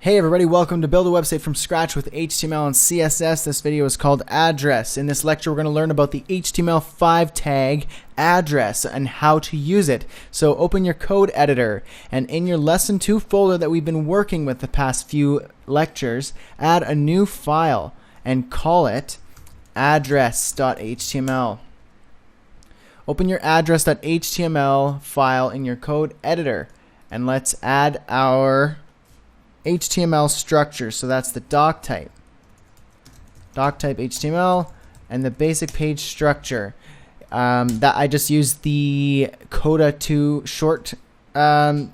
Hey everybody, welcome to Build a Website from Scratch with HTML and CSS. This video is called Address. In this lecture, we're going to learn about the HTML5 tag address and how to use it. So open your code editor, and in your Lesson 2 folder that we've been working with the past few lectures, add a new file and call it address.html. Open your address.html file in your code editor, and let's add our HTML structure. So that's the doc type HTML, and the basic page structure. That I just used the Coda 2 shortcut. I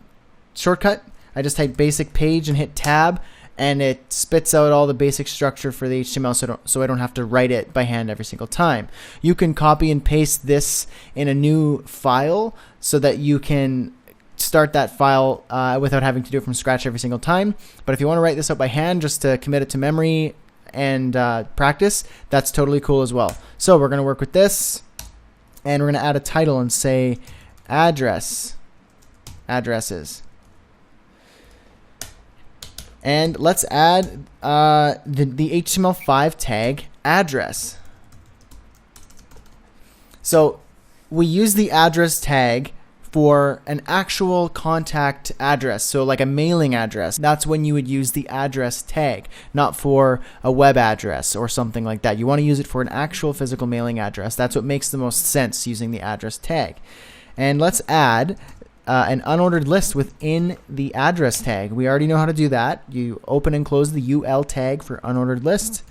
just type basic page and hit tab, and it spits out all the basic structure for the HTML, so I don't have to write it by hand every single time. You can copy and paste this in a new file so that you can start that file without having to do it from scratch every single time. But if you want to write this out by hand just to commit it to memory and practice, that's totally cool as well. So we're going to work with this, and we're going to add a title and say addresses. And let's add the HTML5 tag address. So we use the address tag for an actual contact address, so like a mailing address. That's when you would use the address tag, not for a web address or something like that. You want to use it for an actual physical mailing address. That's what makes the most sense, using the address tag. And let's add an unordered list within the address tag. We already know how to do that. You open and close the UL tag for unordered list.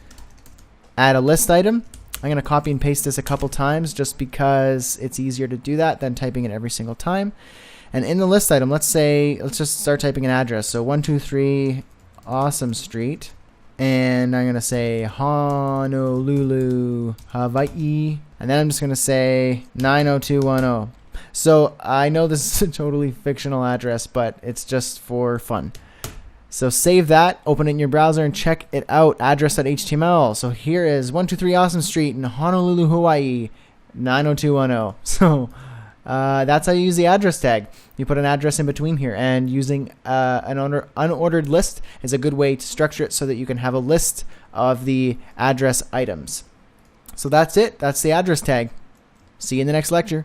Add a list item. I'm going to copy and paste this a couple times just because it's easier to do that than typing it every single time. And in the list item, let's just start typing an address. So 123 Awesome Street. And I'm going to say Honolulu, Hawaii. And then I'm just going to say 90210. So I know this is a totally fictional address, but it's just for fun. So save that, open it in your browser, and check it out, address.html. So here is 123 Awesome Street in Honolulu, Hawaii, 90210. So that's how you use the address tag. You put an address in between here, and using an unordered list is a good way to structure it so that you can have a list of the address items. So that's it. That's the address tag. See you in the next lecture.